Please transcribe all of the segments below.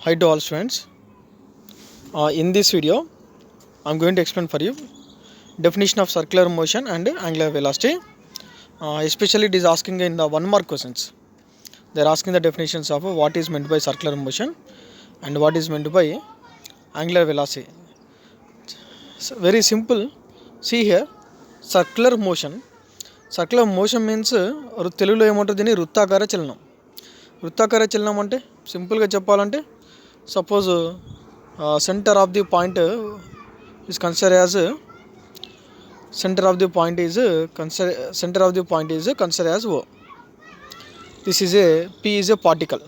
Hi to all students. In this video, I'm going to explain for you definition of circular motion and angular velocity. Especially it is asking in the 1 mark questions. They're asking the definitions of what is meant by circular motion and what is meant by angular velocity. So very simple. See here, circular motion. Circular motion means తెలుగులో ఏమంటుంది దీన్ని వృత్తాకార చలనం. వృత్తాకార చలనం అంటే సింపుల్గా చెప్పాలంటే suppose center of the point is considered as center of the point is considered as O. This is a P is a particle.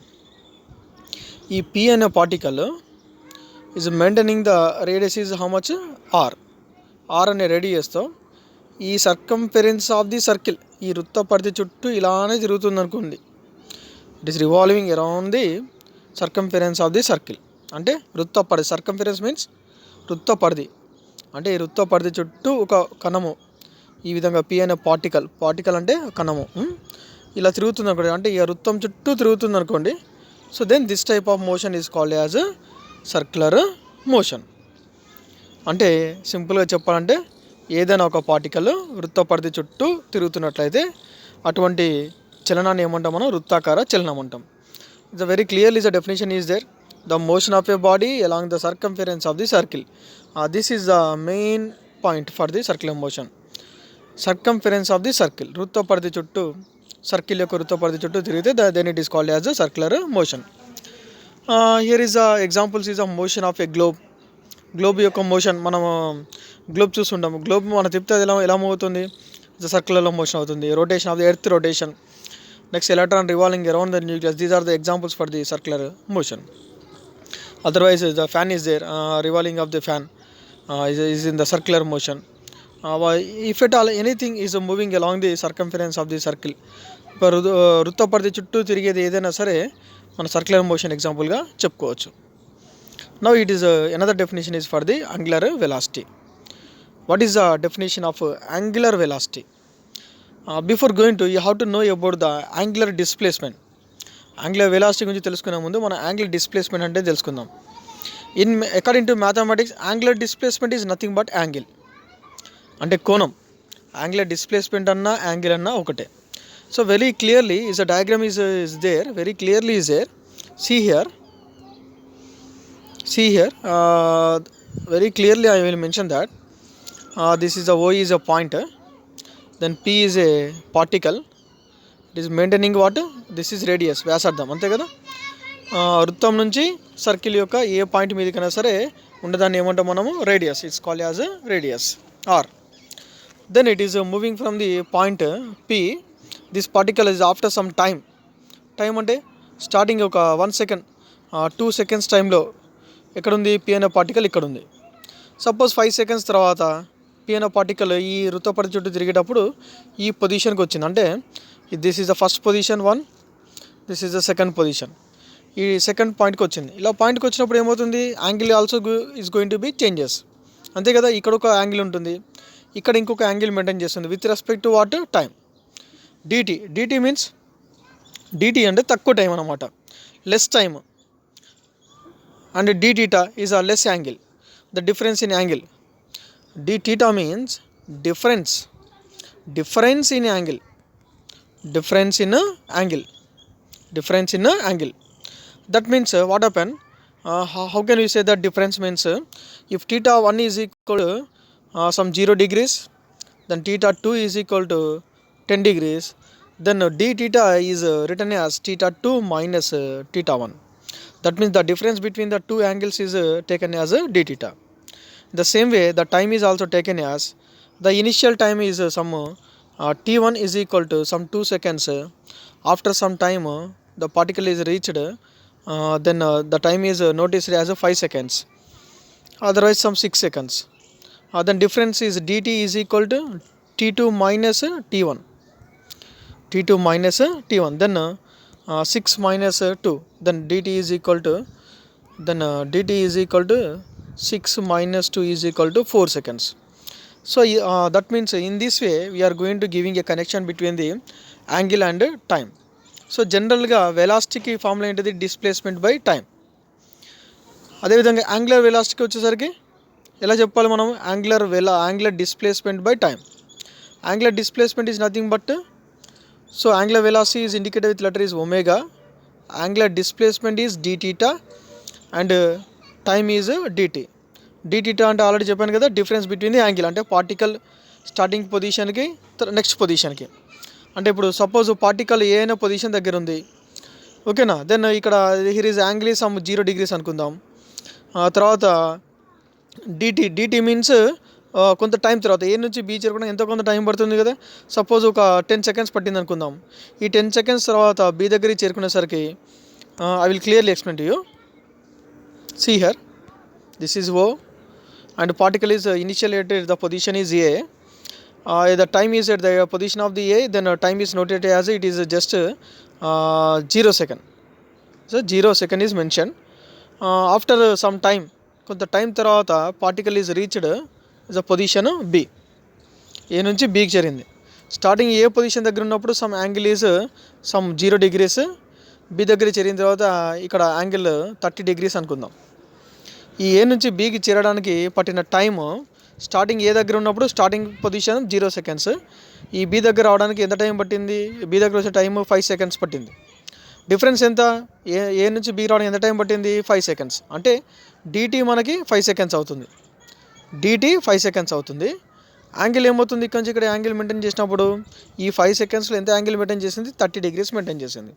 ఈ P అనే particle is maintaining the radius is how much R. R అనే రేడియస్తో ఈ circumference of the circle ఈ వృత్త పరిధి చుట్టూ ఇలానే తిరుగుతుంది అనుకోండి. It is revolving around the circumference of the circle. అంటే వృత్త పరిధి. సర్కంఫరెన్స్ మీన్స్ వృత్త పరిధి. అంటే ఈ వృత్త పరిధి చుట్టూ ఒక కణము ఈ విధంగా పి అనే పార్టికల్ అంటే కణము ఇలా తిరుగుతుంది అనుకోండి. అంటే ఈ వృత్తం చుట్టూ తిరుగుతుంది అనుకోండి. So then this type of motion is called as circular motion. అంటే సింపుల్గా చెప్పాలంటే ఏదైనా ఒక పార్టికల్ వృత్త పరిధి చుట్టూ తిరుగుతున్నట్లయితే అటువంటి చలనాన్ని ఏమంటాం మనం? వృత్తాకార చలనం అంటాం. It's very clearly the definition is there. The motion of a body along the circumference of the circle. This is the main point for the circular motion. Circumference of the circle. వృత్త పరిధి చుట్టూ circle యొక్క వృత్త పరిధి చుట్టూ తిరిగితే then it is called as a circular motion. Here is the examples is a motion of a globe. Globe యొక్క motion మనం గ్లోబ్ చూస్తుంటాము. గ్లోబ్ మనం తిప్పితే ఎలా మూవ్ అవుతుంది? సర్కులర్లో మోషన్ అవుతుంది. Rotation of the earth rotation. Next electron revolving around the nucleus. These are the examples for the circular motion. Otherwise the fan is there, revolving of the fan is in the circular motion. If at all anything is moving along the circumference of the circle, వృత్త పరిధి చుట్టూ తిరిగేది ఏదైనా సరే మన circular motion ఎగ్జాంపుల్గా చెప్పుకోవచ్చు. Now it is another definition is for the angular velocity. What is the definition of angular velocity? Before going to, you have to know about the angular displacement. Angular velocity గురించి తెలుసుకునే ముందు మన angular displacement అంటే తెలుసుకుందాం. According to mathematics angular displacement is nothing but angle. అంటే కోణం. Angular displacement అన్నా angle అన్నా ఒకటే. So very clearly is a diagram is there. Very clearly is there. See here very clearly I will mention that this is O is a point, then P is a particle. It is maintaining what? This is radius, వ్యాసార్థం. అంతే కదా. వృత్తం నుంచి circle యొక్క ఏ point మీదకైనా సరే ఉండదాన్ని ఏమంటాం మనము? Radius. It's called as radius r. Then it is moving from the point P. This particle is after some time. Time అంటే స్టార్టింగ్ ఒక 1 సెకండ్ 2 సెకండ్స్ టైంలో ఎక్కడుంది? P అనే పార్టికల్ ఇక్కడ ఉంది. సపోజ్ 5 సెకండ్స్ తర్వాత P అనే పార్టికల్ ఈ వృత్తపరిధి చుట్టూ తిరిగేటప్పుడు ఈ పొజిషన్కి వచ్చింది. అంటే this is the first position 1, this is the second position. ఈ సెకండ్ పాయింట్కి వచ్చింది. ఇలా పాయింట్కి వచ్చినప్పుడు ఏమవుతుంది? Angle also is going to be changes. అంతే కదా. ఇక్కడ ఒక యాంగిల్ ఉంటుంది, ఇక్కడ ఇంకొక యాంగిల్ మెయింటైన్ చేస్తుంది with respect to what? Time. Dt means dt అంటే తక్కువ టైం అనమాట, less time. And d theta is a less angle. The difference in angle. D theta means difference in angle. Difference in angle. That means what happen? How can we say that difference means if theta 1 is equal to some 0 degrees, then theta 2 is equal to 10 degrees, then d theta is written as theta 2 minus theta 1. That means the difference between the two angles is taken as d theta. The same way the time is also taken as the initial time is some t1 is equal to some 2 seconds. After some time the particle is reached, then the time is noticed as 5 seconds, otherwise some 6 seconds. Then difference is dt is equal to t2 minus t1. Then 6 minus 2, then dt is equal to 6 minus 2 is equal to 4 seconds. So that means in this way we are going to giving a connection between the angle and time. So జనరల్గా వెలాసిటీకి formula ఏంటిది? Displacement by time. అదేవిధంగా angular వెలాసిటీకి వచ్చేసరికి ఎలా చెప్పాలి మనం, angular displacement by time. Angular displacement is nothing but, so angular velocity is indicated with letter is omega, angular displacement is d theta and time is dt. d theta అంటే already చెప్పాను కదా, difference between the angle, అంటే particle starting పొజిషన్కి next పొజిషన్కి. అంటే ఇప్పుడు suppose particle ఏ అయినా position దగ్గర ఉంది, ఓకేనా, దెన్ ఇక్కడ here is angle is some 0 degrees అనుకుందాం. తర్వాత dt మీన్స్ కొంత టైం తర్వాత ఏ నుంచి బీ చేరుకోవడానికి ఎంతో కొంత టైం పడుతుంది కదా. సపోజ్ ఒక 10 seconds పట్టింది అనుకుందాం. ఈ 10 seconds తర్వాత బీ దగ్గరికి చేరుకునేసరికి I will clearly explain to you. See here, this is O and particle is initially the position is A. The time is at the position of the A, then time is noted as it is just 0 second. So 0 second is mentioned. After some time, కొంత time తర్వాత particle is reached the position B. A నుంచి బీకి చేరింది. Starting A position దగ్గర ఉన్నప్పుడు some angle is some 0 degrees, B దగ్గర చేరిన తర్వాత ఇక్కడ యాంగిల్ 30 degrees అనుకుందాం. ఈ ఏ నుంచి బీకి చేరడానికి పట్టిన టైము, స్టార్టింగ్ ఏ దగ్గర ఉన్నప్పుడు స్టార్టింగ్ పొజిషన్ 0 seconds, ఈ బీ దగ్గర రావడానికి ఎంత టైం పట్టింది, బీ దగ్గర వచ్చే టైము 5 seconds పట్టింది. డిఫరెన్స్ ఎంత, ఏ నుంచి బీ రావడానికి ఎంత టైం పట్టింది, 5 seconds. అంటే dt మనకి 5 seconds అవుతుంది, dt 5 seconds అవుతుంది. యాంగిల్ ఏమవుతుంది, ఇక్కడ నుంచి ఇక్కడ యాంగిల్ మెయింటైన్ చేసినప్పుడు ఈ 5 secondsలో ఎంత యాంగిల్ మెయింటైన్ చేసింది, 30 degrees మెయింటైన్ చేసింది.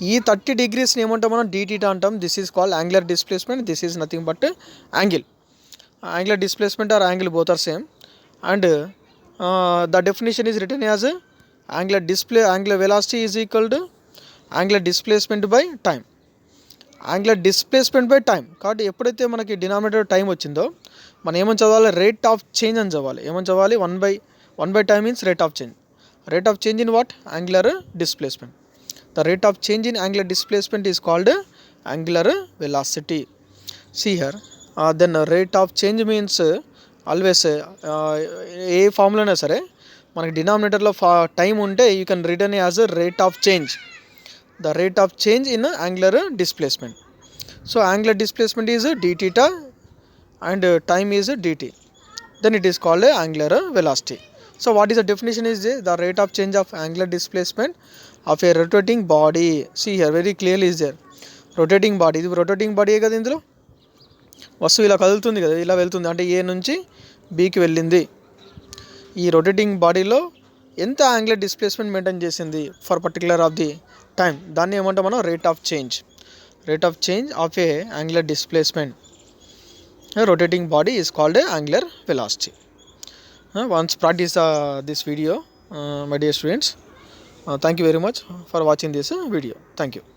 ఈ 30 degreesని ఏమంటాం మనం, d theta అంటాం. This is called angular displacement. This is nothing but angle. Angular displacement or angle both are same. And the definition is written as angular velocity is equal to angular displacement by time. Angular displacement by time కాబట్టి ఎప్పుడైతే మనకి denominator time వచ్చిందో మనం ఏమని చదవాలి, rate of change అని చదవాలి. ఏమని చదవాలి, 1 by time means rate of change. Rate of change in what, angular displacement. The rate of change in angular displacement is called angular velocity. See here, then rate of change means always ఏ ఫార్ములానే సరే మనకి డినామినేటర్లో time ఉంటే you can return as rate of change, the rate of change in angular displacement. So angular displacement is d theta and time is dt, then it is called angular velocity. So what is the definition is the rate of change of angular displacement of a rotating body. See here, very clearly is there, rotating body. ఇది rotating బాడీయే కదా, ఇందులో వస్తువు ఇలా కదులుతుంది కదా, ఇలా వెళ్తుంది అంటే ఏ నుంచి బీకి వెళ్ళింది. ఈ రొటేటింగ్ బాడీలో ఎంత యాంగులర్ డిస్ప్లేస్మెంట్ మెయింటైన్ చేసింది for particular of the time, దాన్ని ఏమంటాం మనం, rate of change. Rate of change of A angular displacement rotating body is called angular velocity. Once practice this video, my dear students. Thank you very much for watching this video. Thank you.